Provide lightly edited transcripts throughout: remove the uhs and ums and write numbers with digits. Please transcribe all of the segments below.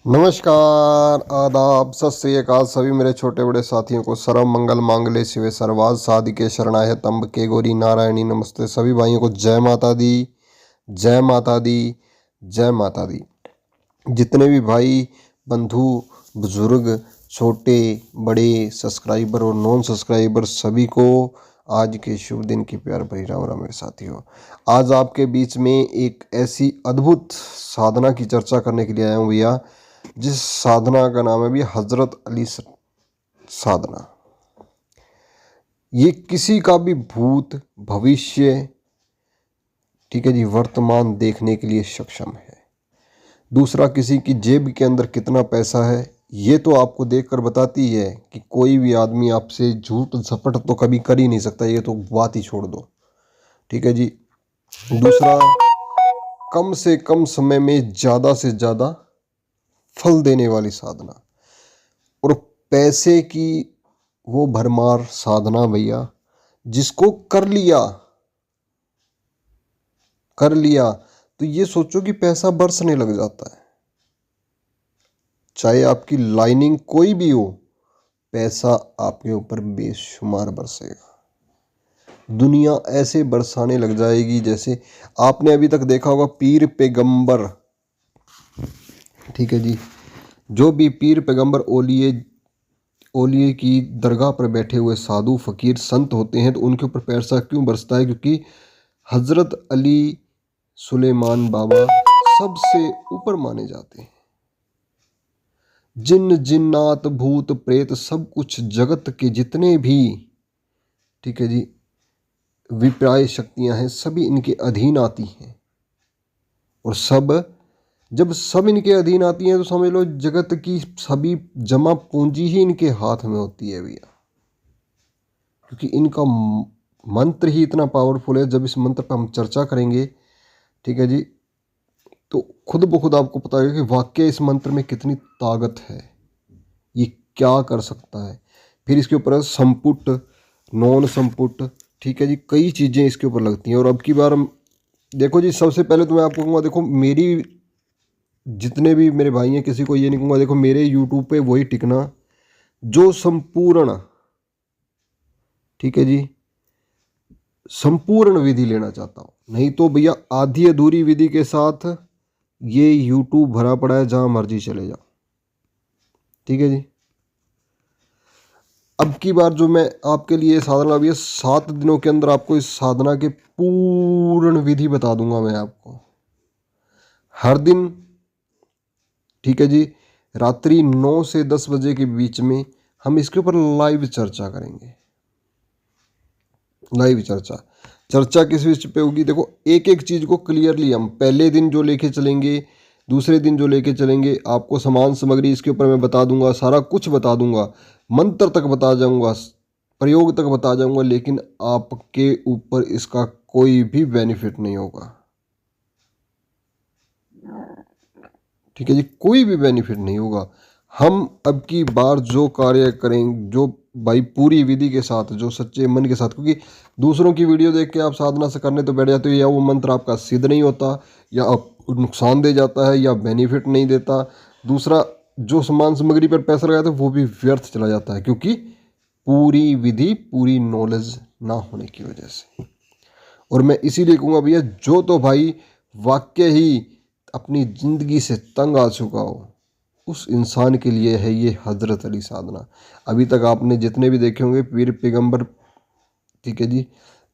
नमस्कार, आदाब, सत श्री अकाल सभी मेरे छोटे बड़े साथियों को। सर्व मंगल मांगल्ये शिवे सर्वार्थ साधिके शरणाय त्र्यंबके गौरी नारायणी नमस्ते। सभी भाइयों को जय माता दी, जय माता दी, जय माता दी। जितने भी भाई बंधु बुजुर्ग छोटे बड़े सब्सक्राइबर और नॉन सब्सक्राइबर सभी को आज के शुभ दिन की प्यार भरी राम राम मेरे साथियों। आज आपके बीच में एक ऐसी अद्भुत साधना की चर्चा करने के लिए आया हूँ भैया, जिस साधना का नाम है भी हजरत अली साधना। ये किसी का भी भूत भविष्य, ठीक है जी, वर्तमान देखने के लिए सक्षम है। दूसरा, किसी की जेब के अंदर कितना पैसा है ये तो आपको देखकर बताती है कि कोई भी आदमी आपसे झूठ झपट तो कभी कर ही नहीं सकता, ये तो बात ही छोड़ दो, ठीक है जी। दूसरा, कम से कम समय में ज़्यादा से ज़्यादा फल देने वाली साधना। और पैसे की वो भरमार साधना भैया, जिसको कर लिया तो ये सोचो कि पैसा बरसने लग जाता है। चाहे आपकी लाइनिंग कोई भी हो, पैसा आपके ऊपर बेशुमार बरसेगा। दुनिया ऐसे बरसाने लग जाएगी जैसे आपने अभी तक देखा होगा पीर पैगंबर, ठीक है जी। जो भी पीर पैगंबर ओलिए की दरगाह पर बैठे हुए साधु फकीर संत होते हैं तो उनके ऊपर पैसा क्यों बरसता है? क्योंकि हजरत अली सुलेमान बाबा सबसे ऊपर माने जाते हैं। जिन जिन्नात भूत प्रेत सब कुछ जगत के जितने भी, ठीक है जी, विप्राय शक्तियां हैं सभी इनके अधीन आती हैं। और जब सब इनके अधीन आती हैं तो समझ लो जगत की सभी जमा पूंजी ही इनके हाथ में होती है भैया। क्योंकि इनका मंत्र ही इतना पावरफुल है। जब इस मंत्र पर हम चर्चा करेंगे, ठीक है जी, तो खुद ब खुद आपको पता है कि वाकई इस मंत्र में कितनी ताकत है, ये क्या कर सकता है। फिर इसके ऊपर संपुट, नॉन संपुट, ठीक है जी, कई चीज़ें इसके ऊपर लगती हैं। और अब की बार देखो जी, सबसे पहले तो मैं आपको कहूँगा, देखो मेरी जितने भी मेरे भाई हैं किसी को ये नहीं कहूँगा, देखो मेरे यूट्यूब पे वही टिकना जो संपूर्ण, ठीक है जी, संपूर्ण विधि लेना चाहता हूँ। नहीं तो भैया आधी अधूरी विधि के साथ ये यूट्यूब भरा पड़ा है, जहाँ मर्जी चले जाओ, ठीक है जी। अब की बार जो मैं आपके लिए साधना अभी 7 दिनों के अंदर आपको इस साधना के पूर्ण विधि बता दूंगा मैं आपको हर दिन, ठीक है जी। रात्रि 9 से 10 बजे के बीच में हम इसके ऊपर लाइव चर्चा करेंगे। लाइव चर्चा किस विषय पे होगी? देखो एक एक चीज़ को क्लियरली हम पहले दिन जो लेके चलेंगे, दूसरे दिन जो लेके चलेंगे, आपको सामान सामग्री इसके ऊपर मैं बता दूंगा, सारा कुछ बता दूंगा, मंत्र तक बता जाऊंगा, प्रयोग तक बता जाऊंगा, लेकिन आपके ऊपर इसका कोई भी बेनिफिट नहीं होगा, ठीक है जी, कोई भी बेनिफिट नहीं होगा। हम अब की बार जो कार्य करेंगे, जो भाई पूरी विधि के साथ, जो सच्चे मन के साथ, क्योंकि दूसरों की वीडियो देख के आप साधना से करने तो बैठ जाते हो, या वो मंत्र आपका सिद्ध नहीं होता, या आप नुकसान दे जाता है, या बेनिफिट नहीं देता। दूसरा, जो सामान सामग्री पर पैसा लगाया था वो भी व्यर्थ चला जाता है, क्योंकि पूरी विधि पूरी नॉलेज ना होने की वजह से। और मैं इसीलिए कहूँगा भैया, जो तो भाई वाक्य ही अपनी ज़िंदगी से तंग आ चुका हो, उस इंसान के लिए है ये हजरत अली साधना। अभी तक आपने जितने भी देखे होंगे पीर पैगंबर, ठीक है जी,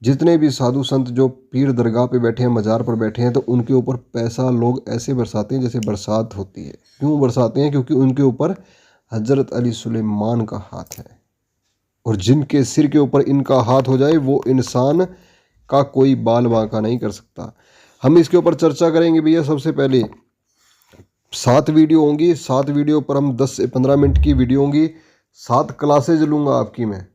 जितने भी साधु संत जो पीर दरगाह पे बैठे हैं, मज़ार पर बैठे हैं, तो उनके ऊपर पैसा लोग ऐसे बरसाते हैं जैसे बरसात होती है। क्यों बरसाते हैं? क्योंकि उनके ऊपर हजरत अली सुलेमान का हाथ है। और जिनके सिर के ऊपर इनका हाथ हो जाए वो इंसान का कोई बाल बांका नहीं कर सकता। हम इसके ऊपर चर्चा करेंगे भैया। सबसे पहले 7 वीडियो होंगी, 7 वीडियो पर हम 10 से 15 मिनट की वीडियो होंगी। 7 क्लासेज लूँगा आपकी मैं,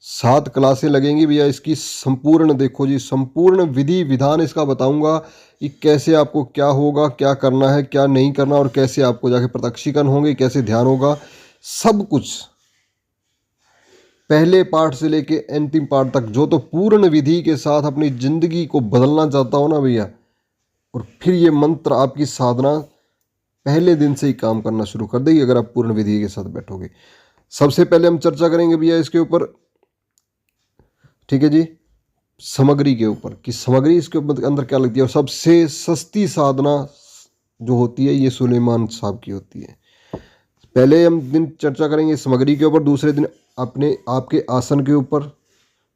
7 क्लासें लगेंगी भैया इसकी संपूर्ण। देखो जी, संपूर्ण विधि विधान इसका बताऊंगा कि कैसे आपको क्या होगा, क्या करना है, क्या नहीं करना, और कैसे आपको जाके प्रत्यक्षीकरण होंगे, कैसे ध्यान होगा, सब कुछ पहले पार्ट से लेके अंतिम पार्ट तक। जो तो पूर्ण विधि के साथ अपनी ज़िंदगी को बदलना चाहता हो ना भैया, और फिर ये मंत्र आपकी साधना पहले दिन से ही काम करना शुरू कर देगी अगर आप पूर्ण विधि के साथ बैठोगे। सबसे पहले हम चर्चा करेंगे भैया इसके ऊपर, ठीक है जी, सामग्री के ऊपर कि सामग्री इसके अंदर क्या लगती है। और सबसे सस्ती साधना जो होती है ये सुलेमान साहब की होती है। पहले हम दिन चर्चा करेंगे सामग्री के ऊपर, दूसरे दिन अपने आपके आसन के ऊपर,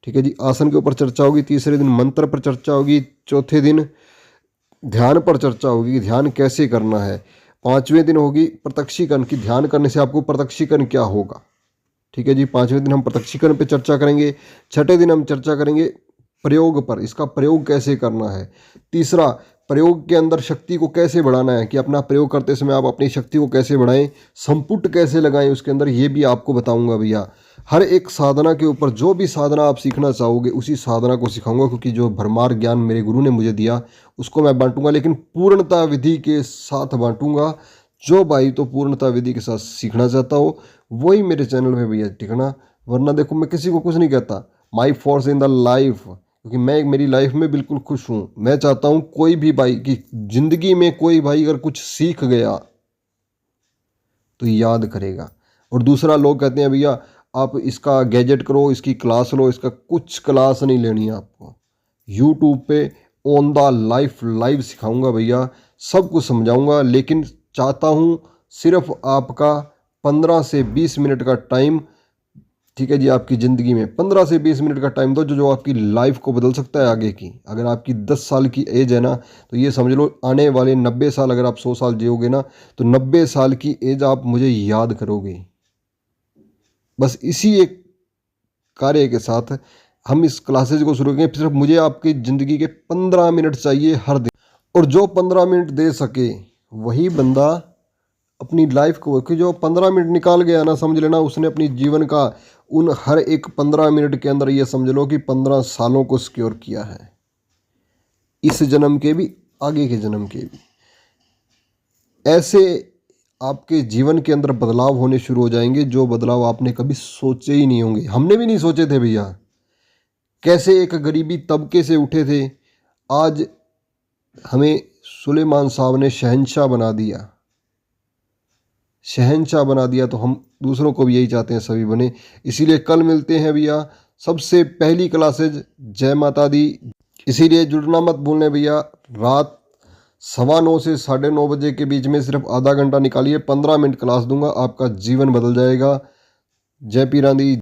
ठीक है जी, आसन के ऊपर चर्चा होगी। तीसरे दिन मंत्र पर चर्चा होगी। चौथे दिन ध्यान पर चर्चा होगी कि ध्यान कैसे करना है। पांचवें दिन होगी प्रत्यक्षीकरण कि ध्यान करने से आपको प्रत्यक्षीकरण क्या होगा, ठीक है जी। पांचवें दिन हम प्रत्यक्षीकरण पे चर्चा करेंगे। छठे दिन हम चर्चा करेंगे प्रयोग पर, इसका प्रयोग कैसे करना है। तीसरा, प्रयोग के अंदर शक्ति को कैसे बढ़ाना है कि अपना प्रयोग करते समय आप अपनी शक्ति को कैसे बढ़ाएं, संपुट कैसे लगाएं उसके अंदर, ये भी आपको बताऊंगा भैया। हर एक साधना के ऊपर जो भी साधना आप सीखना चाहोगे उसी साधना को सिखाऊंगा, क्योंकि जो भरमार ज्ञान मेरे गुरु ने मुझे दिया उसको मैं बांटूंगा, लेकिन पूर्णता विधि के साथ बांटूंगा। जो भाई तो पूर्णता विधि के साथ सीखना चाहता हो वही मेरे चैनल में भैया टिकना, वरना देखो मैं किसी को कुछ नहीं कहता। My force in the life, क्योंकि मैं मेरी लाइफ में बिल्कुल खुश हूँ। मैं चाहता हूँ कोई भी भाई की जिंदगी में कोई भाई अगर कुछ सीख गया तो याद करेगा। और दूसरा, लोग कहते हैं भैया आप इसका गैजेट करो, इसकी क्लास लो, इसका कुछ क्लास नहीं लेनी है आपको। यूट्यूब पे ऑन द लाइव सिखाऊंगा भैया, सब कुछ समझाऊंगा, लेकिन चाहता हूँ सिर्फ आपका 15 से 20 मिनट का टाइम, ठीक है जी, आपकी ज़िंदगी में 15 से 20 मिनट का टाइम दो जो आपकी लाइफ को बदल सकता है आगे की। अगर आपकी 10 साल की एज है ना तो ये समझ लो आने वाले 90 साल, अगर आप 100 साल जियोगे ना तो 90 साल की एज आप मुझे याद करोगे। बस इसी एक कार्य के साथ हम इस क्लासेज को शुरू करेंगे। सिर्फ मुझे आपकी ज़िंदगी के 15 मिनट चाहिए हर दिन, और जो 15 मिनट दे सके वही बंदा अपनी लाइफ को, कि जो 15 मिनट निकाल गया ना, समझ लेना उसने अपनी जीवन का उन हर एक 15 मिनट के अंदर ये समझ लो कि 15 सालों को सिक्योर किया है, इस जन्म के भी आगे के जन्म के भी। ऐसे आपके जीवन के अंदर बदलाव होने शुरू हो जाएंगे जो बदलाव आपने कभी सोचे ही नहीं होंगे। हमने भी नहीं सोचे थे भैया। कैसे एक गरीबी तबके से उठे थे, आज हमें सुलेमान साहब ने शहंशाह बना दिया, शहंशाह बना दिया। तो हम दूसरों को भी यही चाहते हैं सभी बने। इसीलिए कल मिलते हैं भैया, सबसे पहली क्लासेज। जय माता दी। इसीलिए जुड़ना मत भूलने भैया। रात 9:15 से 9:30 बजे के बीच में सिर्फ आधा घंटा निकालिए, 15 मिनट क्लास दूंगा, आपका जीवन बदल जाएगा। जय पीरां दी।